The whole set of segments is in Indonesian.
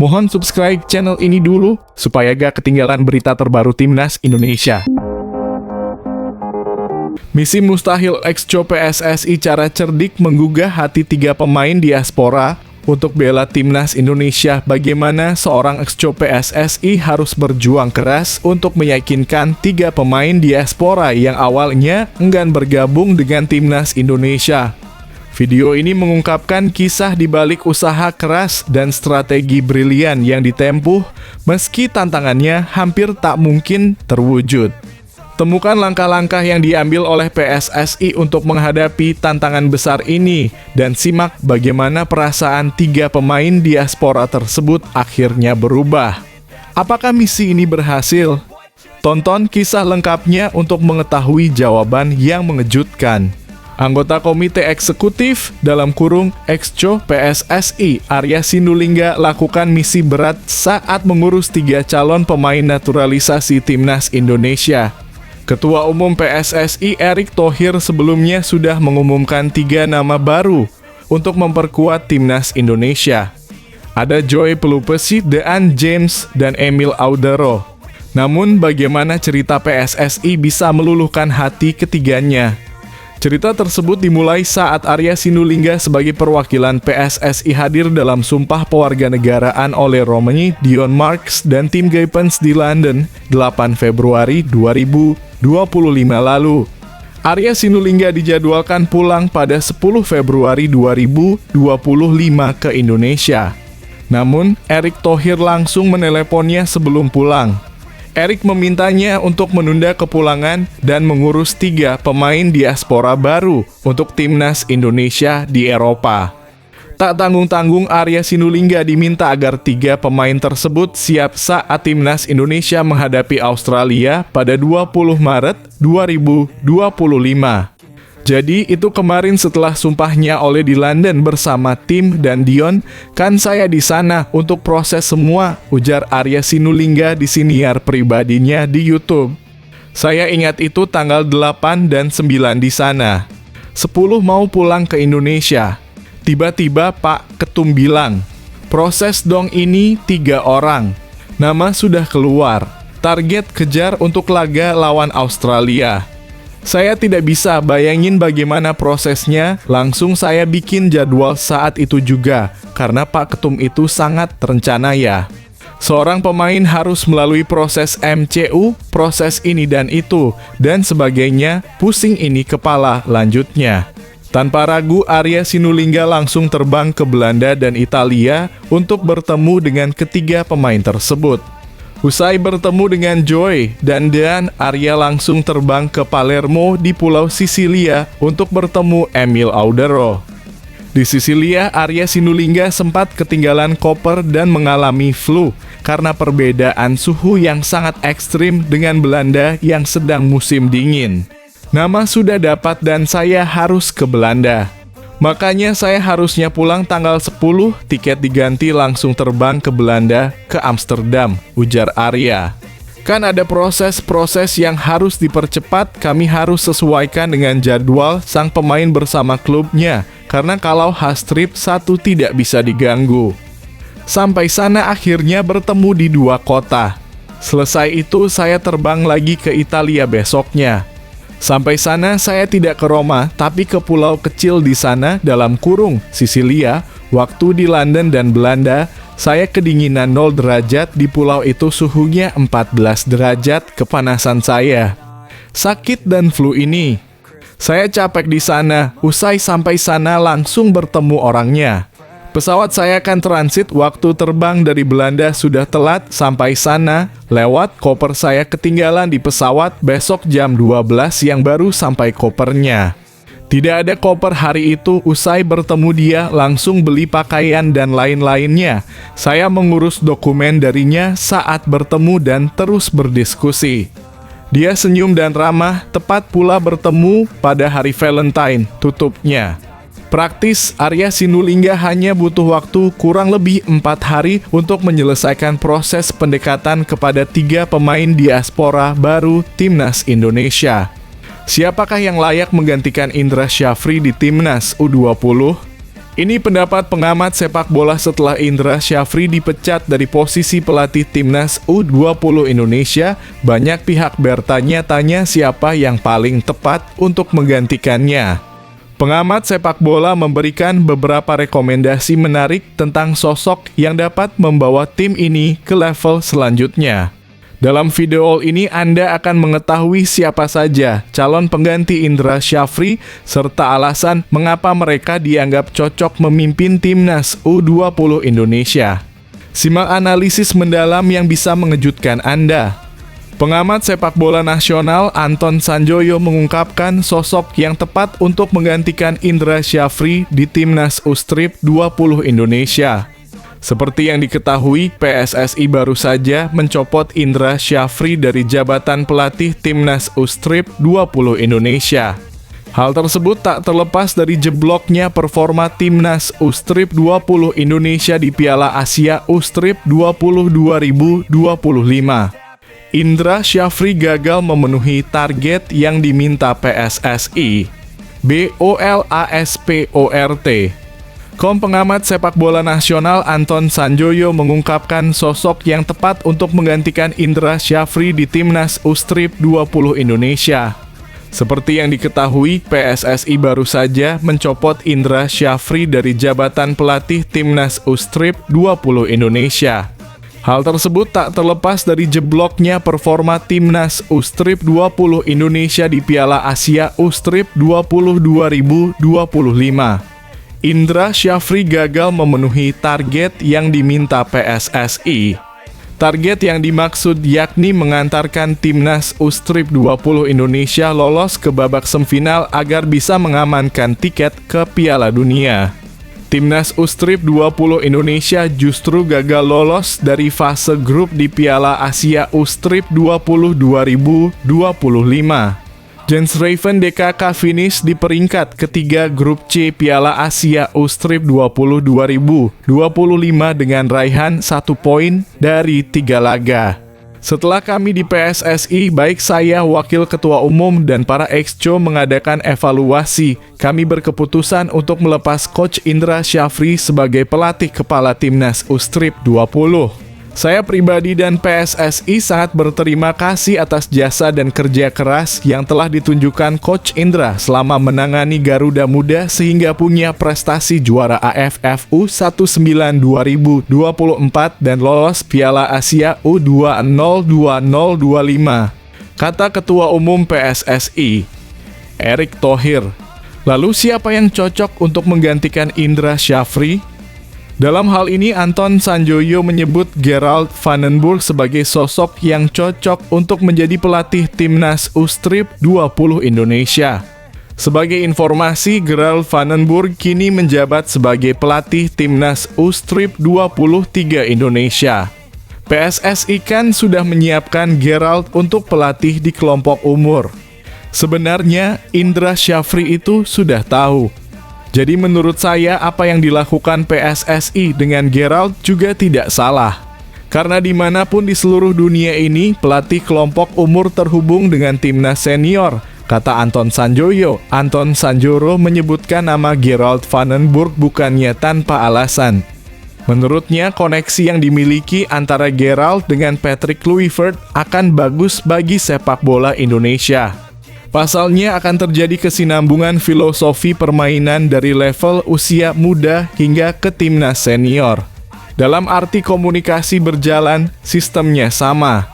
Mohon subscribe channel ini dulu, supaya gak ketinggalan berita terbaru Timnas Indonesia. Misi mustahil ex-co PSSI cara cerdik menggugah hati 3 pemain diaspora untuk bela Timnas Indonesia. Bagaimana seorang ex-co PSSI harus berjuang keras untuk meyakinkan 3 pemain diaspora yang awalnya enggan bergabung dengan Timnas Indonesia. Video ini mengungkapkan kisah di balik usaha keras dan strategi brilian yang ditempuh meski tantangannya hampir tak mungkin terwujud. Temukan langkah-langkah yang diambil oleh PSSI untuk menghadapi tantangan besar ini dan simak bagaimana perasaan 3 pemain diaspora tersebut akhirnya berubah. Apakah misi ini berhasil? Tonton kisah lengkapnya untuk mengetahui jawaban yang mengejutkan. Anggota Komite Eksekutif (ex-co PSSI) Arya Sinulinga lakukan misi berat saat mengurus 3 calon pemain naturalisasi Timnas Indonesia. Ketua Umum PSSI Erick Thohir sebelumnya sudah mengumumkan 3 nama baru untuk memperkuat Timnas Indonesia. Ada Joy Pelupesi, Dean James, dan Emil Audero. Namun bagaimana cerita PSSI bisa meluluhkan hati ketiganya? Cerita tersebut dimulai saat Arya Sinulinga sebagai perwakilan PSSI hadir dalam Sumpah Pewarganegaraan oleh Romani, Dion Marks, dan Tim Gaypens di London, 8 Februari 2025 lalu. Arya Sinulinga dijadwalkan pulang pada 10 Februari 2025 ke Indonesia. Namun, Erick Thohir langsung meneleponnya sebelum pulang. Erick memintanya untuk menunda kepulangan dan mengurus 3 pemain diaspora baru untuk Timnas Indonesia di Eropa. Tak tanggung-tanggung, Arya Sinulinga diminta agar 3 pemain tersebut siap saat Timnas Indonesia menghadapi Australia pada 20 Maret 2025. Jadi itu kemarin setelah sumpahnya oleh di London bersama Tim dan Dion, kan saya di sana untuk proses semua, ujar Arya Sinulinga di siniar pribadinya di YouTube. Saya ingat itu tanggal 8 dan 9 di sana. 10 mau pulang ke Indonesia. Tiba-tiba Pak Ketum bilang, proses dong ini 3 orang. Nama sudah keluar. Target kejar untuk laga lawan Australia. Saya tidak bisa bayangin bagaimana prosesnya, langsung saya bikin jadwal saat itu juga, karena Pak Ketum itu sangat terencana ya. Seorang pemain harus melalui proses MCU, proses ini dan itu, dan sebagainya, pusing ini kepala, lanjutnya. Tanpa ragu, Arya Sinulinga langsung terbang ke Belanda dan Italia untuk bertemu dengan ketiga pemain tersebut. Usai bertemu dengan Joy dan Dean, Arya langsung terbang ke Palermo di Pulau Sisilia untuk bertemu Emil Audero. Di Sisilia, Arya Sinulinga sempat ketinggalan koper dan mengalami flu karena perbedaan suhu yang sangat ekstrim dengan Belanda yang sedang musim dingin. Nama sudah dapat dan saya harus ke Belanda. Makanya saya harusnya pulang tanggal 10, tiket diganti langsung terbang ke Belanda, ke Amsterdam, ujar Arya. Kan ada proses-proses yang harus dipercepat, kami harus sesuaikan dengan jadwal sang pemain bersama klubnya, karena kalau has-trip 1 tidak bisa diganggu. Sampai sana akhirnya bertemu di 2 kota. Selesai itu saya terbang lagi ke Italia besoknya. Sampai sana saya tidak ke Roma, tapi ke pulau kecil di sana dalam kurung Sisilia. Waktu di London dan Belanda, saya kedinginan 0 derajat, di pulau itu suhunya 14 derajat kepanasan saya. Sakit dan flu ini. Saya capek di sana, usai sampai sana langsung bertemu orangnya. Pesawat saya akan transit, waktu terbang dari Belanda sudah telat, sampai sana, lewat, koper saya ketinggalan di pesawat, besok jam 12 yang baru sampai kopernya. Tidak ada koper hari itu, usai bertemu dia, langsung beli pakaian dan lain-lainnya. Saya mengurus dokumen darinya saat bertemu dan terus berdiskusi. Dia senyum dan ramah, tepat pula bertemu pada hari Valentine, tutupnya. Praktis, Arya Sinulinga hanya butuh waktu kurang lebih 4 hari untuk menyelesaikan proses pendekatan kepada 3 pemain diaspora baru Timnas Indonesia. Siapakah yang layak menggantikan Indra Syafri di Timnas U20? Ini pendapat pengamat sepak bola setelah Indra Syafri dipecat dari posisi pelatih timnas U20 Indonesia. Banyak pihak bertanya-tanya siapa yang paling tepat untuk menggantikannya. Pengamat sepak bola memberikan beberapa rekomendasi menarik tentang sosok yang dapat membawa tim ini ke level selanjutnya. Dalam video ini Anda akan mengetahui siapa saja calon pengganti Indra Syafri serta alasan mengapa mereka dianggap cocok memimpin timnas U20 Indonesia. Simak analisis mendalam yang bisa mengejutkan Anda. Pengamat sepak bola nasional Anton Sanjoyo mengungkapkan sosok yang tepat untuk menggantikan Indra Syafri di timnas U20 Indonesia. Seperti yang diketahui, PSSI baru saja mencopot Indra Syafri dari jabatan pelatih timnas U20 Indonesia. Hal tersebut tak terlepas dari jebloknya performa timnas U20 Indonesia di Piala Asia U20 2025. Indra Syafri gagal memenuhi target yang diminta PSSI. BOLASPORT. Pengamat sepak bola nasional Anton Sanjoyo mengungkapkan sosok yang tepat untuk menggantikan Indra Syafri di timnas U20 Indonesia. Seperti yang diketahui, PSSI baru saja mencopot Indra Syafri dari jabatan pelatih timnas U20 Indonesia. Hal tersebut tak terlepas dari jebloknya performa timnas U20 Indonesia di Piala Asia U20 2025. Indra Syafri gagal memenuhi target yang diminta PSSI. Target yang dimaksud yakni mengantarkan timnas U20 Indonesia lolos ke babak semifinal agar bisa mengamankan tiket ke Piala Dunia. Timnas U20 Indonesia justru gagal lolos dari fase grup di Piala Asia U20 2025. Jens Raven DKK finish di peringkat ketiga grup C Piala Asia U20 2025 dengan raihan 1 poin dari 3 laga. Setelah kami di PSSI, baik saya, Wakil Ketua Umum, dan para exco mengadakan evaluasi, kami berkeputusan untuk melepas Coach Indra Syafri sebagai pelatih kepala timnas U20. Saya pribadi dan PSSI sangat berterima kasih atas jasa dan kerja keras yang telah ditunjukkan Coach Indra selama menangani Garuda Muda sehingga punya prestasi juara AFF U19 2024 dan lolos Piala Asia U20 2025, kata Ketua Umum PSSI, Erick Thohir. Lalu siapa yang cocok untuk menggantikan Indra Syafri? Dalam hal ini, Anton Sanjoyo menyebut Gerald Vandenburg sebagai sosok yang cocok untuk menjadi pelatih timnas U20 Indonesia. Sebagai informasi, Gerald Vandenburg kini menjabat sebagai pelatih timnas U23 Indonesia. PSSI kan sudah menyiapkan Gerald untuk pelatih di kelompok umur. Sebenarnya, Indra Syafri itu sudah tahu. Jadi menurut saya apa yang dilakukan PSSI dengan Gerald juga tidak salah. Karena dimanapun di seluruh dunia ini, pelatih kelompok umur terhubung dengan timnas senior, kata Anton Sanjoyo. Anton Sanjoyo menyebutkan nama Gerald Vandenburg bukannya tanpa alasan. Menurutnya, koneksi yang dimiliki antara Gerald dengan Patrick Kluivert akan bagus bagi sepak bola Indonesia. Pasalnya akan terjadi kesinambungan filosofi permainan dari level usia muda hingga ke timnas senior. Dalam arti komunikasi berjalan, sistemnya sama.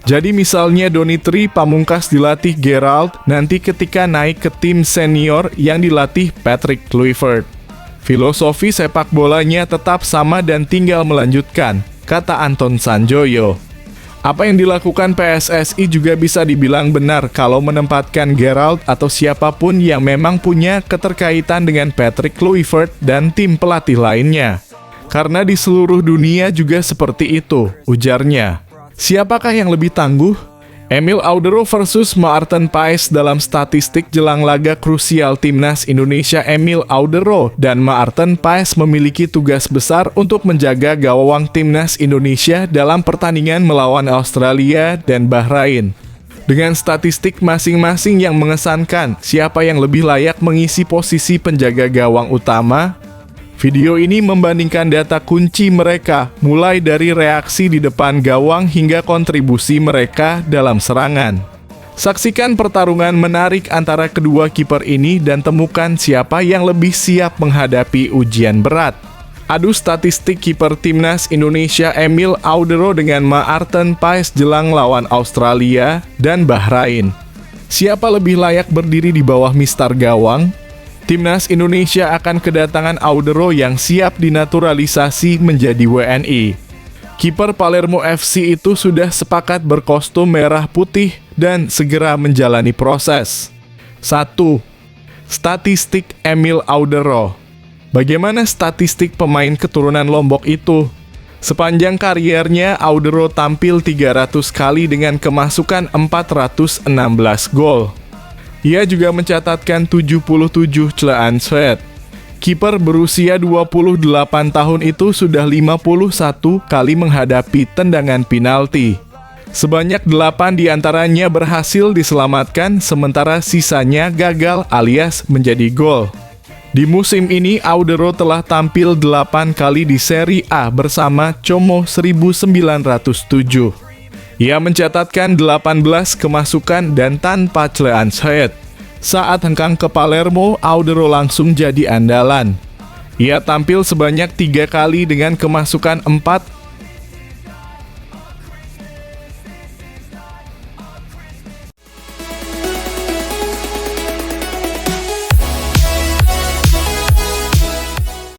Jadi misalnya Donitri Pamungkas dilatih Gerald, nanti ketika naik ke tim senior yang dilatih Patrick Kluivert. Filosofi sepak bolanya tetap sama dan tinggal melanjutkan, kata Anton Sanjoyo. Apa yang dilakukan PSSI juga bisa dibilang benar kalau menempatkan Gerald atau siapapun yang memang punya keterkaitan dengan Patrick Kluivert dan tim pelatih lainnya. Karena di seluruh dunia juga seperti itu, ujarnya. Siapakah yang lebih tangguh? Emil Audero versus Maarten Paes dalam statistik jelang laga krusial timnas Indonesia. Emil Audero dan Maarten Paes memiliki tugas besar untuk menjaga gawang timnas Indonesia dalam pertandingan melawan Australia dan Bahrain. Dengan statistik masing-masing yang mengesankan, siapa yang lebih layak mengisi posisi penjaga gawang utama? Video ini membandingkan data kunci mereka, mulai dari reaksi di depan gawang hingga kontribusi mereka dalam serangan. Saksikan pertarungan menarik antara kedua kiper ini dan temukan siapa yang lebih siap menghadapi ujian berat. Adu statistik kiper timnas Indonesia Emil Audero dengan Maarten Paes jelang lawan Australia dan Bahrain. Siapa lebih layak berdiri di bawah mistar gawang? Timnas Indonesia akan kedatangan Audero yang siap dinaturalisasi menjadi WNI. Kiper Palermo FC itu sudah sepakat berkostum merah putih dan segera menjalani proses. 1. Statistik Emil Audero. Bagaimana statistik pemain keturunan Lombok itu? Sepanjang kariernya, Audero tampil 300 kali dengan kemasukan 416 gol. Ia juga mencatatkan 77 celaan shot. Kiper berusia 28 tahun itu sudah 51 kali menghadapi tendangan penalti. Sebanyak 8 diantaranya berhasil diselamatkan, sementara sisanya gagal alias menjadi gol. Di musim ini, Audero telah tampil 8 kali di Serie A bersama Como 1907. Ia mencatatkan 18 kemasukan dan tanpa celaan shot. Saat hengkang ke Palermo, Audero langsung jadi andalan. Ia tampil sebanyak 3 kali dengan kemasukan 4